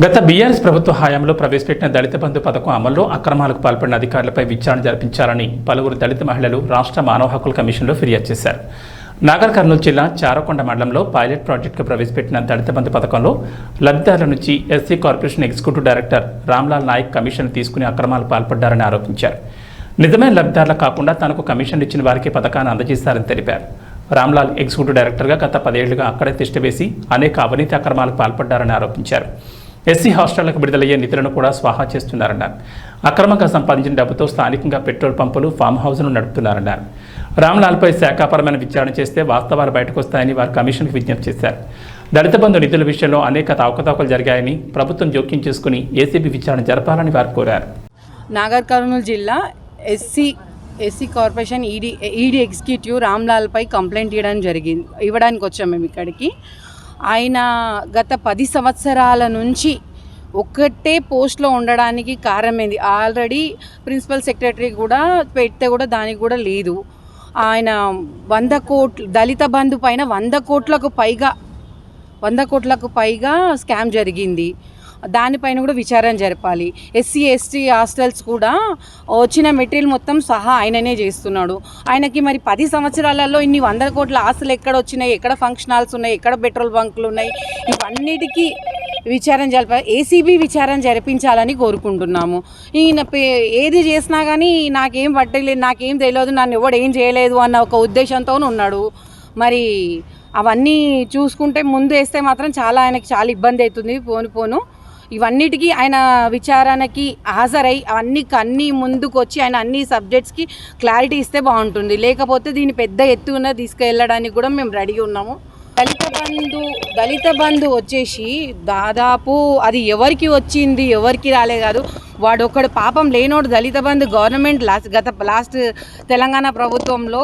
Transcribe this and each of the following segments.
గత బీఆర్ఎస్ ప్రభుత్వ హయాంలో ప్రవేశపెట్టిన దళిత బంధు పథకం అమల్లో అక్రమాలకు పాల్పడిన అధికారులపై విచారణ జరిపించాలని పలువురు దళిత మహిళలు రాష్ట్ర మానవ హక్కుల కమిషన్లో ఫిర్యాదు చేశారు. నాగర్ కర్నూలు జిల్లా చారకొండ మండలంలో పైలట్ ప్రాజెక్టుకు ప్రవేశపెట్టిన దళిత బంధు పథకంలో లబ్ధిదారుల నుంచి SC corporation executive director Ramlal Naik commission తీసుకుని అక్రమాలకు పాల్పడ్డారని ఆరోపించారు. నిజమైన లబ్ధిదారులు కాకుండా తనకు కమిషన్ ఇచ్చిన వారికి పథకాన్ని అందజేశారని తెలిపారు. రామ్లాల్ ఎగ్జిక్యూటివ్ డైరెక్టర్గా గత 10 ఏళ్లుగా అక్కడే తిష్టవేసి అనేక అవినీతి అక్రమాలకు పాల్పడ్డారని ఆరోపించారు. ఎస్సీ హాస్టళ్లకు విడుదలయ్యే నిధులను కూడా స్వాహా చేస్తున్నారన్నారు. అక్రమంగా సంపాదించిన డబ్బుతో స్థానికంగా పెట్రోల్ పంపులు, ఫామ్ హౌస్ను నడుపుతున్నారన్నారు. రామ్లాల్పై శాఖాపరమైన విచారణ చేస్తే వాస్తవాలు బయటకు వస్తాయని వారు కమిషన్కు విజ్ఞప్తి చేశారు. దళిత బంధు నిధుల విషయంలో అనేక అవకతవకలు జరిగాయని ప్రభుత్వం జోక్యం చేసుకుని ఏసీబీ విచారణ జరపాలని వారు కోరారు. నాగర్ కర్నూలు జిల్లా ఎస్సీ కార్పొరేషన్ ఈడీ ఎగ్జిక్యూటివ్ రామ్లాల్పై కంప్లైంట్ ఇవ్వడానికి వచ్చాము మేము ఇక్కడికి. ఆయన గత 10 సంవత్సరాల నుంచి ఒక్కటే పోస్ట్లో ఉండడానికి కారణమైంది. ఆల్రెడీ ప్రిన్సిపల్ సెక్రటరీ కూడా పెడితే కూడా దానికి కూడా లేదు. ఆయన 100 కోట్లు దళిత బంధు పైన 100 కోట్లకు పైగా స్కామ్ జరిగింది. దానిపైన కూడా విచారణ జరపాలి. ఎస్సీ ఎస్టీ హాస్టల్స్ కూడా వచ్చిన మెటీరియల్ మొత్తం సహా ఆయననే చేస్తున్నాడు. ఆయనకి మరి 10 సంవత్సరాలలో ఇన్ని 100 కోట్ల ఆస్తులు ఎక్కడ వచ్చినాయి, ఎక్కడ ఫంక్షన్ హాల్స్ ఉన్నాయి, ఎక్కడ పెట్రోల్ బంకులు ఉన్నాయి, ఇవన్నిటికీ విచారణ జరపాలి. ఏసీబీ విచారణ జరిపించాలని కోరుకుంటున్నాము. ఈయన ఏది చేసినా కానీ నాకేం పట్టలేదు, నాకేం తెలియదు, నన్ను ఎవడు ఏం చేయలేదు అన్న ఒక ఉద్దేశంతో ఉన్నాడు. మరి అవన్నీ చూసుకుంటే ముందు వేస్తే మాత్రం ఆయనకి చాలా ఇబ్బంది అవుతుంది. పోను ఇవన్నిటికీ ఆయన విచారణకి హాజరై అన్నీ ముందుకు వచ్చి ఆయన అన్ని సబ్జెక్ట్స్కి క్లారిటీ ఇస్తే బాగుంటుంది. లేకపోతే దీన్ని పెద్ద ఎత్తున తీసుకెళ్ళడానికి కూడా మేము రెడీగా ఉన్నాము. దళిత బంధు వచ్చేసి దాదాపు అది ఎవరికి వచ్చింది ఎవరికి రాలే కాదు. వాడు ఒక్కడు పాపం లేనోడు దళిత బంధు గవర్నమెంట్ లాస్ట్ తెలంగాణ ప్రభుత్వంలో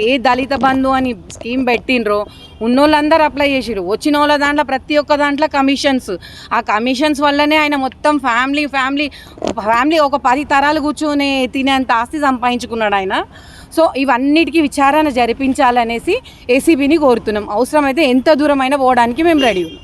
ఏ దళిత బంధు అని స్కీమ్ పెట్టినరో ఉన్నోళ్ళందరూ అప్లై చేసిరు. వచ్చిన వాళ్ళ దాంట్లో ప్రతి ఒక్క దాంట్లో కమిషన్స్. ఆ కమిషన్స్ వల్లనే ఆయన మొత్తం ఫ్యామిలీ ఒక 10 తరాలు కూర్చొని తినేంత ఆస్తి సంపాదించుకున్నాడు ఆయన. సో ఇవన్నిటికీ విచారణ జరిపించాలనేసి ఏసీబీని కోరుతున్నాం. అవసరమైతే ఎంత దూరమైనా పోవడానికి మేము రెడీ ఉన్నాం.